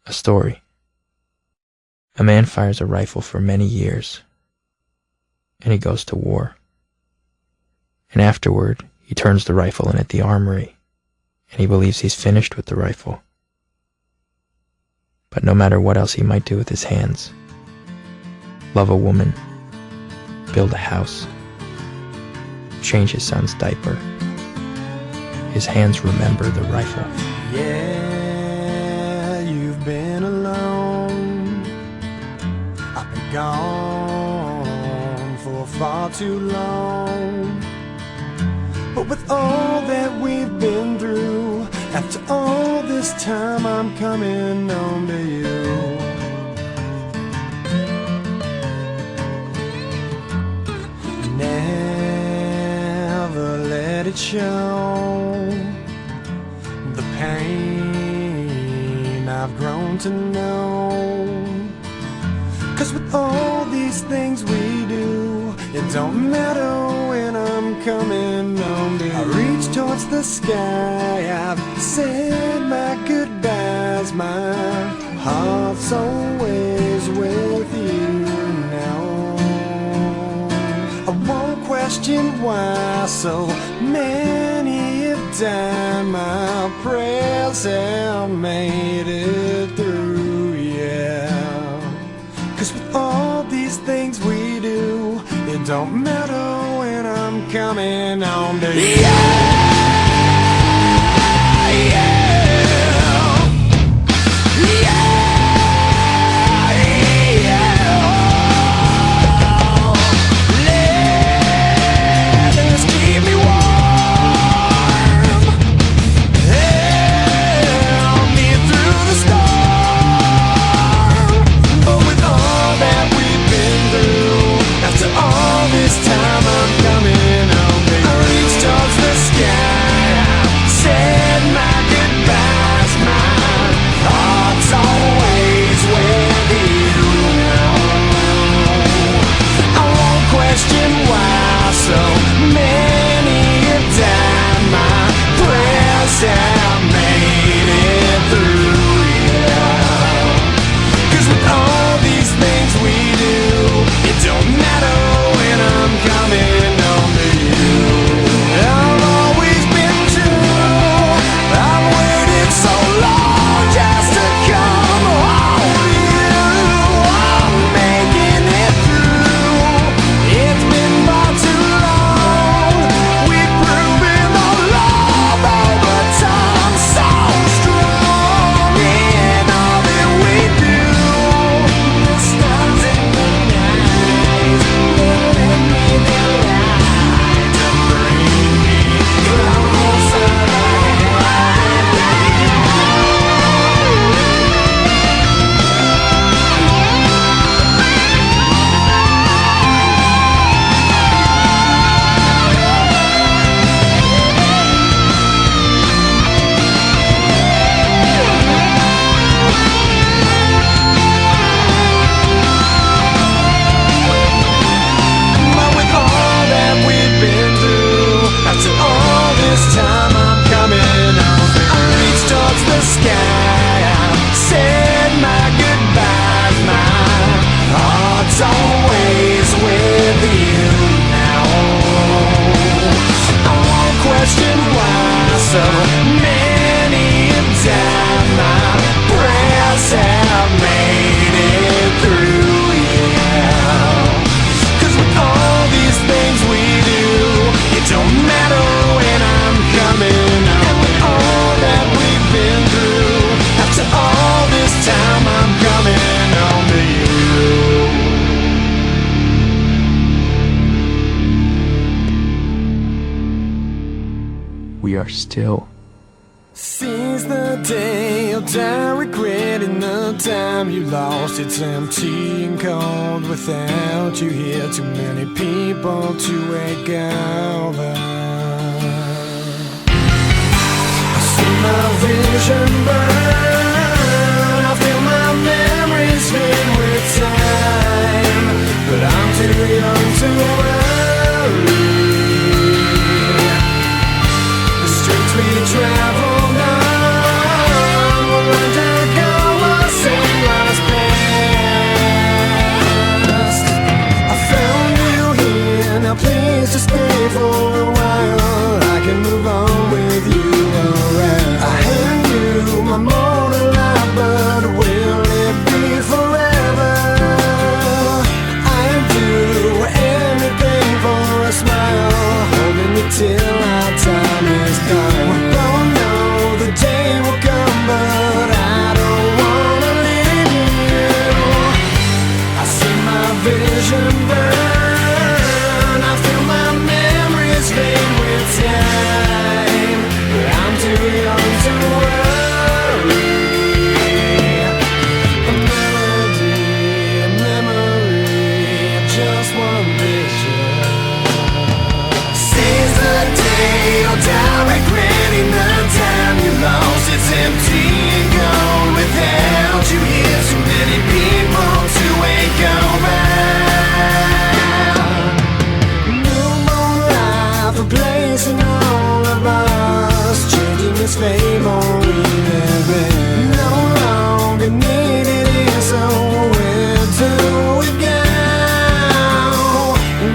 A story. A man fires a rifle for many years, and he goes to war. And afterward, he turns the rifle in at the armory, and he believes he's finished with the rifle. But no matter what else he might do with his hands, love a woman, build a house, change his son's diaper, his hands remember the rifle. Yeah, you've been alone. I've been gone for far too long. But with all that we've been through, after all this time I'm coming home to you. Never let it show the pain I've grown to know. 'Cause with all these things we do, it don't matter when I'm coming home to you. I reach towards the sky, I've said my goodbyes, my heart's always with you now. I won't question why so many have died, my prayers have made it through, yeah. 'Cause with all these things we do, it don't matter when I'm coming home to you. We are still. Seize the day, you'll die regretting the time you lost. It's empty and cold without you here. Too many people to wake over. I see my vision burn, I feel my memories fade with time, but I'm too young to worry. The streets we travel down will undergo us. vision burn. I feel my memories fade with time. I'm too young to worry. A melody, a memory, just one picture. Seize the day, you'll die regretting the time you lost. It's empty and gone without you here. Too many people to wake around. New moon life replacing all of us, changing this fate won't even no longer needed here. So where do we go?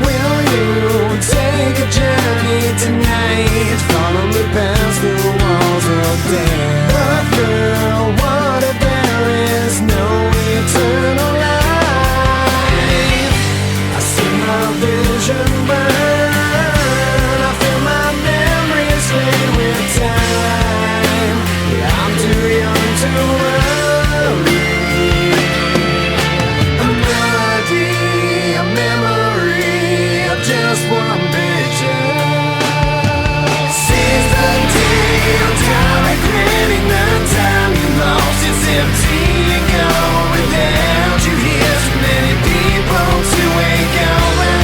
Will you take a journey tonight? Follow me past the walls of death. But girl, what if there is no eternal life? I see my vision burn. I feel my memories fade with time. Yeah, I'm too young to worry. A melody, a memory, of just one picture. Seize the day, I'm tired regretting the time you lost. It's empty and gone without you here. Too many people to wake around.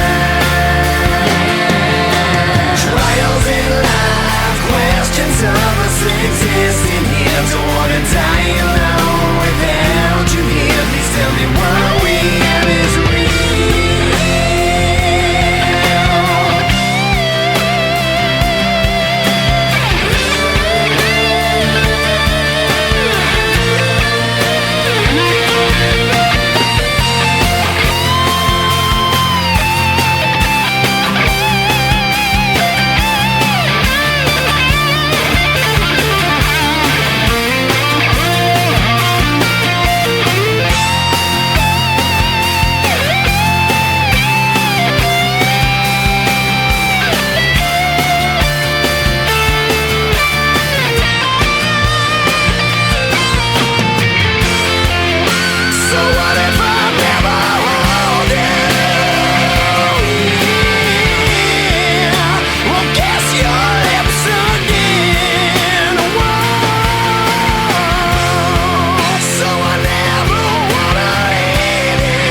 Trials in life, questions of us existing here. Don't wanna die alone without you here. Please tell me what we have is real. So what if I never hold you? Well, kiss your lips again. Whoa. So I never wanna hate you.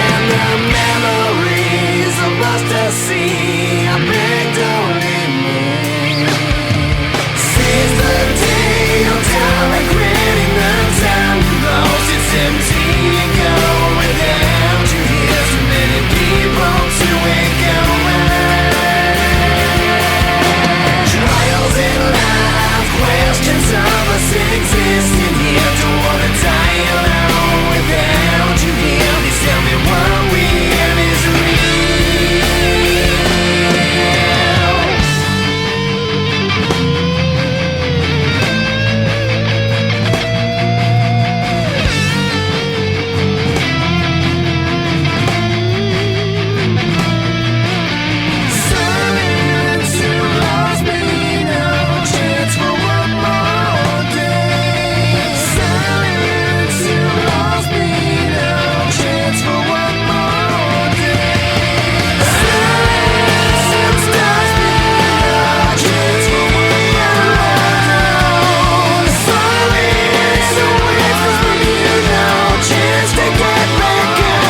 And the memories of us to see, I beg, don't leave me. Seize the day, I'm tired regretting the time you lost. It's empty and gone without you here. Too many people to wake around. Trials in life, questions of us existing here. Don't wanna die alone without you here. Please tell me what we have is real. Silence, you lost me, no chance for one more day. Silence, you lost me, no chance for one more day. Silence, you lost me, no chance for one more day. Silence, away from you, no chance to get back home.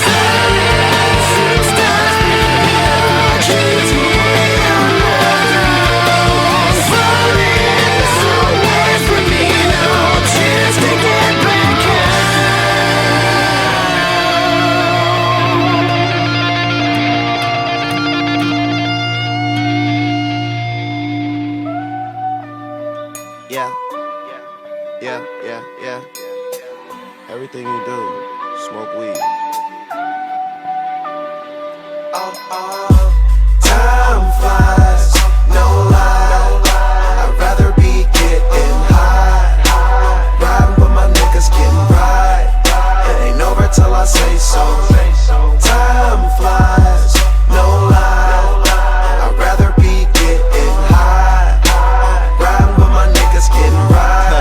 Silence, you lost me, no chance for one more day. Silence, away from me, no chance to get back home. Yeah, yeah. Everything you do, smoke weed. Time flies, no lie. I'd rather be getting high, riding with my niggas getting right. It ain't over till I say so. Time flies, no lie. I'd rather be getting high, riding with my niggas getting right.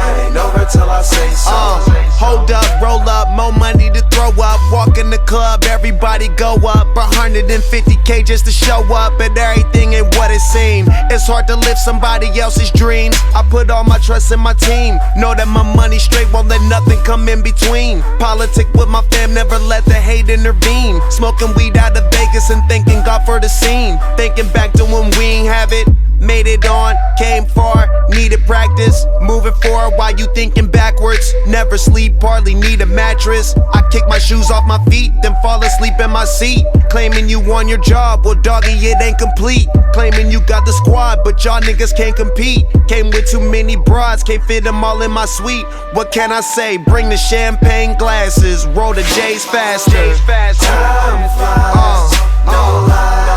It ain't over till I say so. Hold up, roll more money to throw up. Walk in the club, everybody go up. 150K just to show up, and everything ain't what it seems. It's hard to live somebody else's dreams. I put all my trust in my team. Know that my money straight, won't let nothing come in between. Politic with my fam, never let the hate intervene. Smoking weed out of Vegas and thanking God for the scene. Thinking back to when we ain't have it. Made it on, came far, needed practice. Moving forward while you thinking backwards. Never sleep, hardly need a mattress. I kick my shoes off my feet, then fall asleep in my seat. Claiming you won your job, well doggy it ain't complete. Claiming you got the squad, but y'all niggas can't compete. Came with too many broads, can't fit them all in my suite. What can I say? Bring the champagne glasses, roll the J's faster. Time flies, no lie.